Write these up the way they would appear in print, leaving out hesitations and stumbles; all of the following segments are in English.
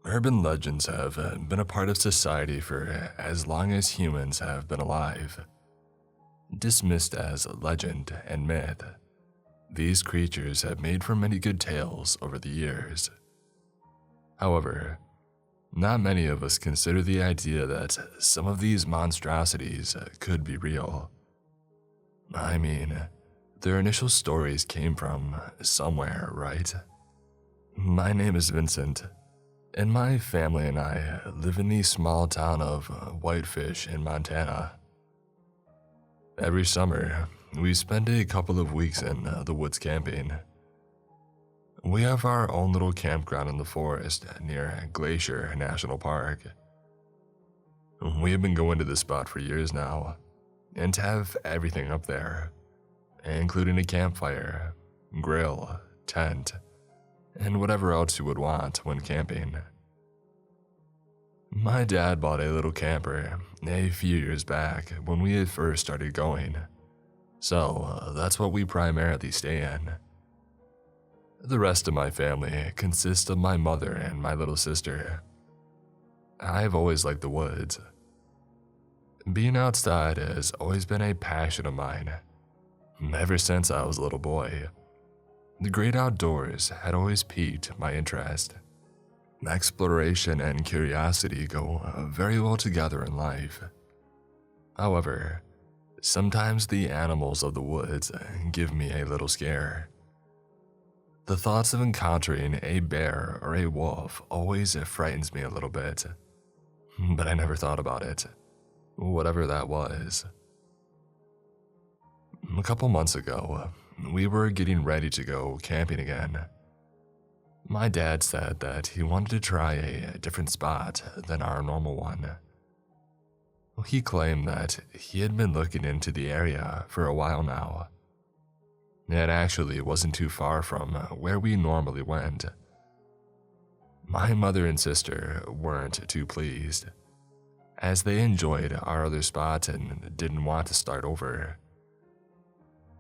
Urban legends have been a part of society for as long as humans have been alive. Dismissed as legend and myth, these creatures have made for many good tales over the years. However, not many of us consider the idea that some of these monstrosities could be real. I mean, their initial stories came from somewhere, right? My name is Vincent, and my family and I live in the small town of Whitefish in Montana. Every summer, we spend a couple of weeks in the woods camping. We have our own little campground in the forest near Glacier National Park. We have been going to this spot for years now, and have everything up there, including a campfire, grill, tent, and whatever else you would want when camping. My dad bought a little camper a few years back when we had first started going, so that's what we primarily stay in. The rest of my family consists of my mother and my little sister. I've always liked the woods. Being outside has always been a passion of mine, ever since I was a little boy. The great outdoors had always piqued my interest. Exploration and curiosity go very well together in life. However, sometimes the animals of the woods give me a little scare. The thoughts of encountering a bear or a wolf always frightens me a little bit, but I never thought about it, whatever that was. A couple months ago, we were getting ready to go camping again. My dad said that he wanted to try a different spot than our normal one. He claimed that he had been looking into the area for a while now. It actually wasn't too far from where we normally went. My mother and sister weren't too pleased, as they enjoyed our other spot and didn't want to start over.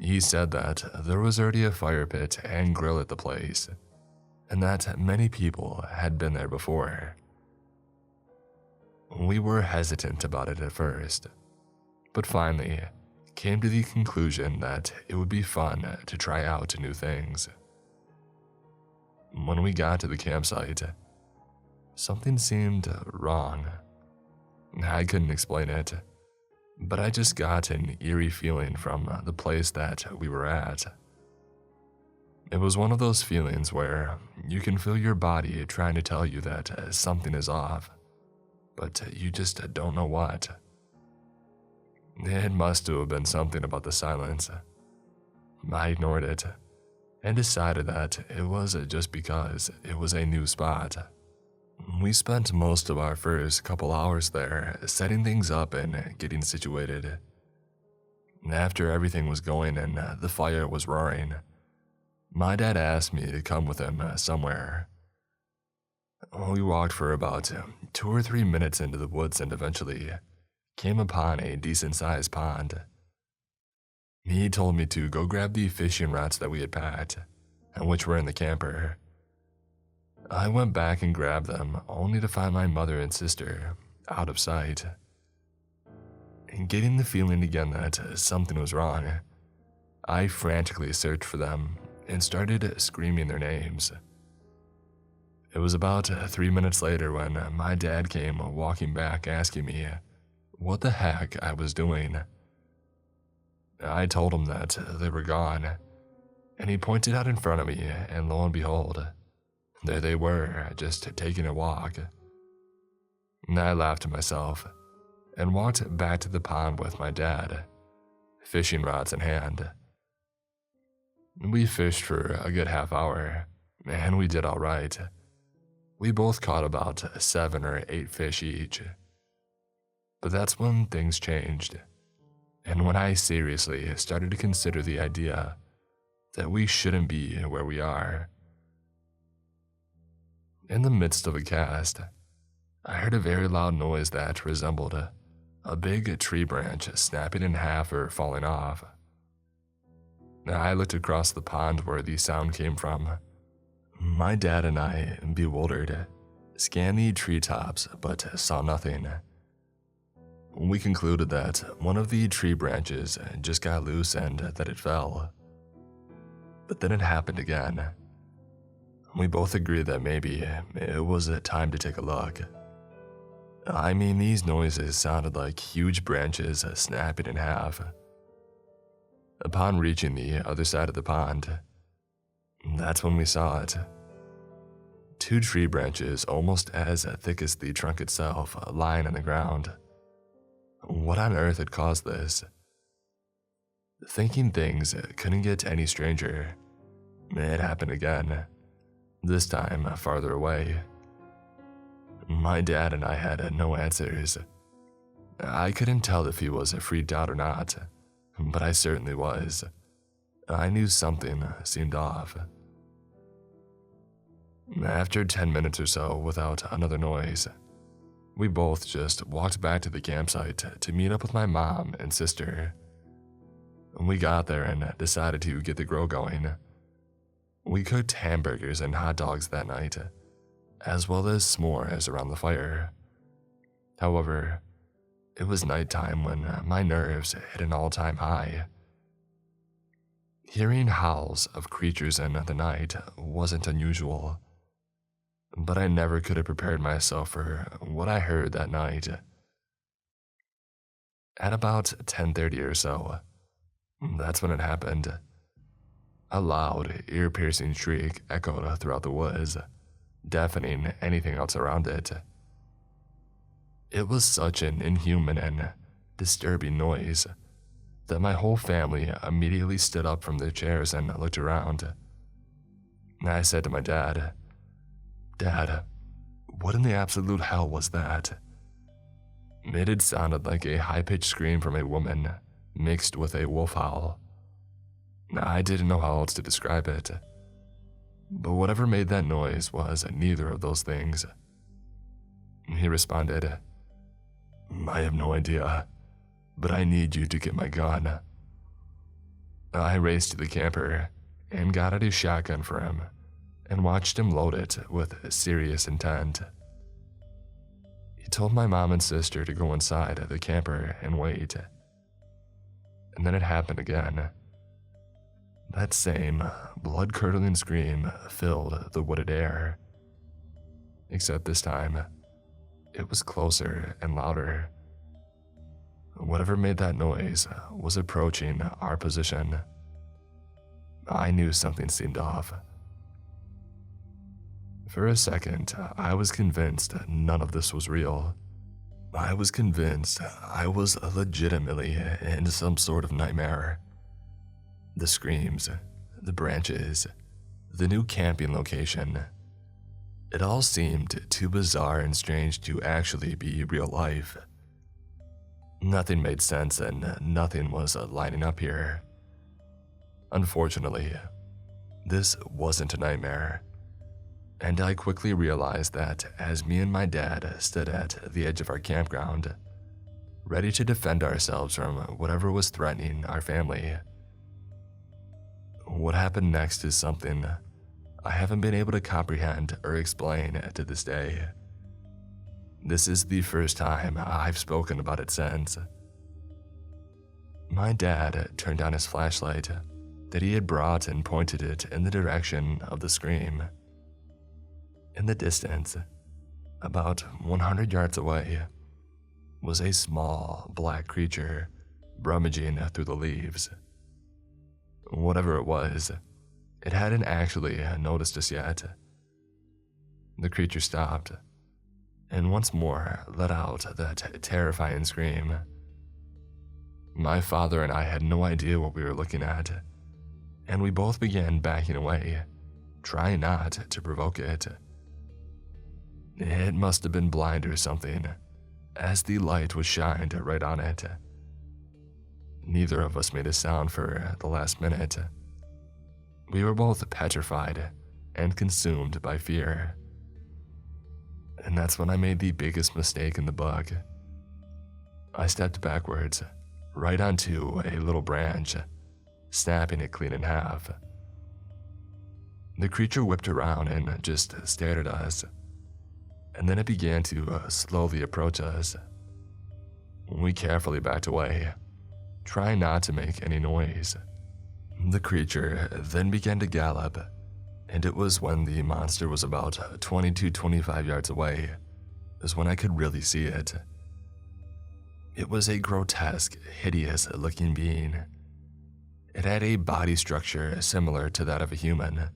He said that there was already a fire pit and grill at the place, and that many people had been there before. We were hesitant about it at first, but finally came to the conclusion that it would be fun to try out new things. When we got to the campsite, something seemed wrong. I couldn't explain it, but I just got an eerie feeling from the place that we were at. It was one of those feelings where you can feel your body trying to tell you that something is off, but you just don't know what. It must have been something about the silence. I ignored it and decided that it was just because it was a new spot. We spent most of our first couple hours there setting things up and getting situated. After everything was going and the fire was roaring, my dad asked me to come with him somewhere. We walked for about 2 or 3 minutes into the woods and eventually came upon a decent-sized pond. He told me to go grab the fishing rods that we had packed, and which were in the camper. I went back and grabbed them, only to find my mother and sister out of sight. And getting the feeling again that something was wrong, I frantically searched for them and started screaming their names. It was about 3 minutes later when my dad came walking back asking me what the heck I was doing. I told him that they were gone, and he pointed out in front of me, and lo and behold, there they were, just taking a walk. I laughed to myself and walked back to the pond with my dad, fishing rods in hand. We fished for a good half hour, and we did all right. We both caught about 7 or 8 fish each. But that's when things changed, and when I seriously started to consider the idea that we shouldn't be where we are. In the midst of a cast, I heard a very loud noise that resembled a big tree branch snapping in half or falling off. I looked across the pond where the sound came from. My dad and I, bewildered, scanned the treetops but saw nothing. We concluded that one of the tree branches just got loose and that it fell. But then it happened again. We both agreed that maybe it was time to take a look. I mean, these noises sounded like huge branches snapping in half. Upon reaching the other side of the pond, that's when we saw it. Two tree branches almost as thick as the trunk itself lying on the ground. What on earth had caused this? Thinking things couldn't get any stranger, it happened again, this time farther away. My dad and I had no answers. I couldn't tell if he was freaked out or not, but I certainly was. I knew something seemed off. After 10 minutes or so without another noise, we both just walked back to the campsite to meet up with my mom and sister. We got there and decided to get the grill going. We cooked hamburgers and hot dogs that night, as well as s'mores around the fire. However, it was nighttime when my nerves hit an all-time high. Hearing howls of creatures in the night wasn't unusual, but I never could have prepared myself for what I heard that night. At about 10:30 or so, that's when it happened. A loud, ear-piercing shriek echoed throughout the woods, deafening anything else around it. It was such an inhuman and disturbing noise that my whole family immediately stood up from their chairs and looked around. I said to my dad, "Dad, what in the absolute hell was that?" It had sounded like a high-pitched scream from a woman mixed with a wolf howl. I didn't know how else to describe it, but whatever made that noise was neither of those things. He responded, "I have no idea, but I need you to get my gun." I raced to the camper and got out his shotgun for him and watched him load it with serious intent. He told my mom and sister to go inside the camper and wait. And then it happened again. That same blood-curdling scream filled the wooded air. Except this time, it was closer and louder. Whatever made that noise was approaching our position. I knew something seemed off. For a second, I was convinced none of this was real. I was convinced I was legitimately in some sort of nightmare. The screams, the branches, the new camping location. It all seemed too bizarre and strange to actually be real life. Nothing made sense and nothing was lining up here. Unfortunately, this wasn't a nightmare. And I quickly realized that as me and my dad stood at the edge of our campground, ready to defend ourselves from whatever was threatening our family. What happened next is something I haven't been able to comprehend or explain to this day. This is the first time I've spoken about it since. My dad turned on his flashlight that he had brought and pointed it in the direction of the scream. In the distance, about 100 yards away, was a small black creature rummaging through the leaves. Whatever it was, it hadn't actually noticed us yet. The creature stopped, and once more let out that terrifying scream. My father and I had no idea what we were looking at, and we both began backing away, trying not to provoke it. It must have been blind or something, as the light was shined right on it. Neither of us made a sound for the last minute. We were both petrified and consumed by fear. And that's when I made the biggest mistake in the book. I stepped backwards, right onto a little branch, snapping it clean in half. The creature whipped around and just stared at us. and then it began to slowly approach us. We carefully backed away, trying not to make any noise. The creature then began to gallop, and it was when the monster was about 20 to 25 yards away is when I could really see it. It was a grotesque, hideous-looking being. It had a body structure similar to that of a human.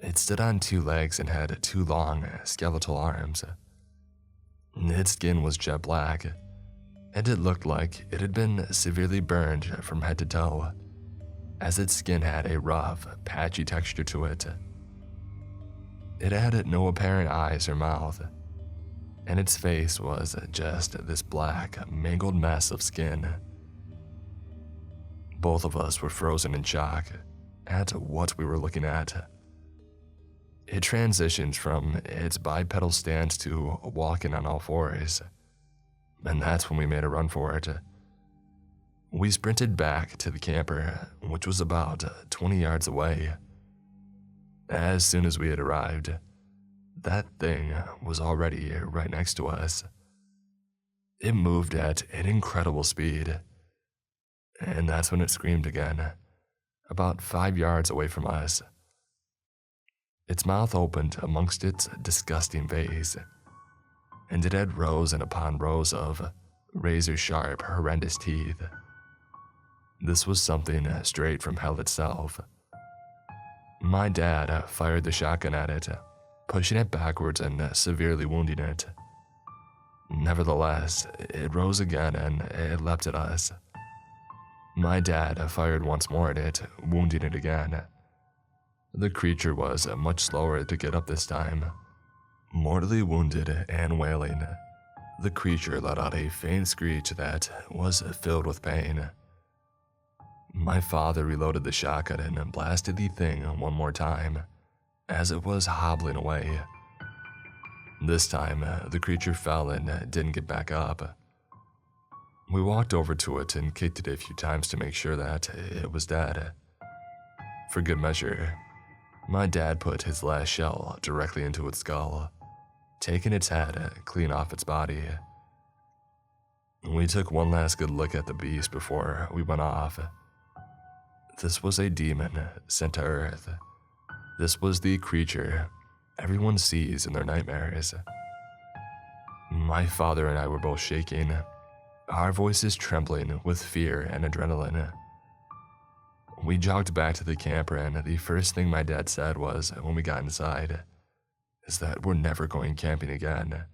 It stood on two legs and had two long, skeletal arms. Its skin was jet black, and it looked like it had been severely burned from head to toe, as its skin had a rough, patchy texture to it. It had no apparent eyes or mouth, and its face was just this black, mangled mess of skin. Both of us were frozen in shock at what we were looking at. It transitioned from its bipedal stance to walking on all fours, and that's when we made a run for it. We sprinted back to the camper, which was about 20 yards away. As soon as we had arrived, that thing was already right next to us. It moved at an incredible speed, and that's when it screamed again, about 5 yards away from us. Its mouth opened amongst its disgusting face, and it had rows and upon rows of razor-sharp, horrendous teeth. This was something straight from hell itself. My dad fired the shotgun at it, pushing it backwards and severely wounding it. Nevertheless, it rose again and it leapt at us. My dad fired once more at it, wounding it again. The creature was much slower to get up this time. Mortally wounded and wailing, the creature let out a faint screech that was filled with pain. My father reloaded the shotgun and blasted the thing one more time, as it was hobbling away. This time, the creature fell and didn't get back up. We walked over to it and kicked it a few times to make sure that it was dead. For good measure, my dad put his last shell directly into its skull, taking its head clean off its body. We took one last good look at the beast before we went off. This was a demon sent to Earth. This was the creature everyone sees in their nightmares. My father and I were both shaking, our voices trembling with fear and adrenaline. We jogged back to the camper, and the first thing my dad said was, when we got inside, is that we're never going camping again.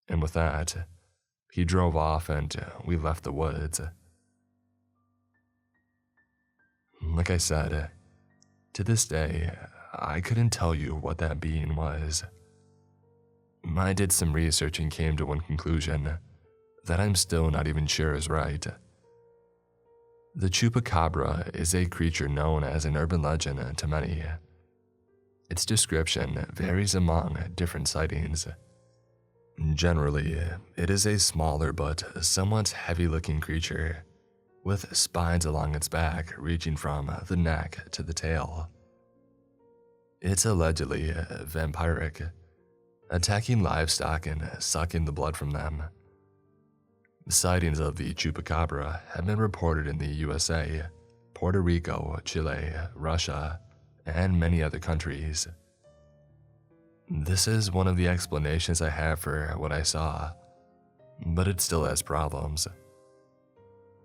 And with that, he drove off and we left the woods. Like I said, to this day, I couldn't tell you what that being was. I did some research and came to one conclusion that I'm still not even sure is right. The chupacabra is a creature known as an urban legend to many. Its description varies among different sightings. Generally, it is a smaller but somewhat heavy-looking creature, with spines along its back reaching from the neck to the tail. It's allegedly vampiric, attacking livestock and sucking the blood from them. Sightings of the chupacabra have been reported in the USA, Puerto Rico, Chile, Russia, and many other countries. This is one of the explanations I have for what I saw, but it still has problems.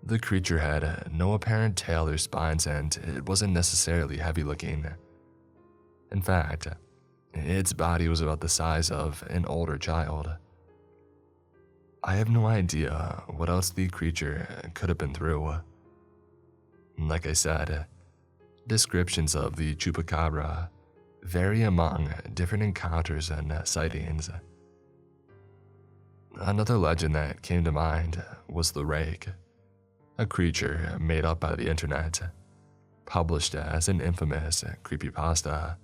The creature had no apparent tail or spines, and it wasn't necessarily heavy-looking. In fact, its body was about the size of an older child. I have no idea what else the creature could have been through. Like I said, descriptions of the chupacabra vary among different encounters and sightings. Another legend that came to mind was the rake, a creature made up by the internet, published as an infamous creepypasta.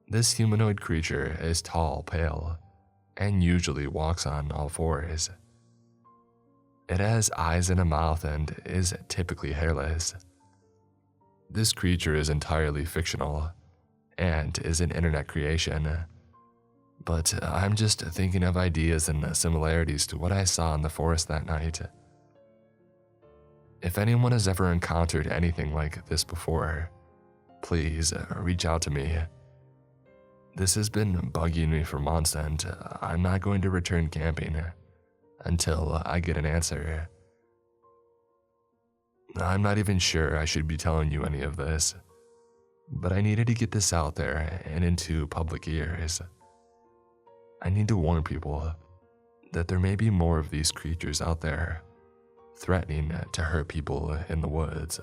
This humanoid creature is tall, pale, and usually walks on all fours. It has eyes and a mouth and is typically hairless. This creature is entirely fictional and is an internet creation. but I'm just thinking of ideas and similarities to what I saw in the forest that night. If anyone has ever encountered anything like this before, please reach out to me. This has been bugging me for months, and I'm not going to return camping until I get an answer. I'm not even sure I should be telling you any of this, but I needed to get this out there and into public ears. I need to warn people that there may be more of these creatures out there threatening to hurt people in the woods.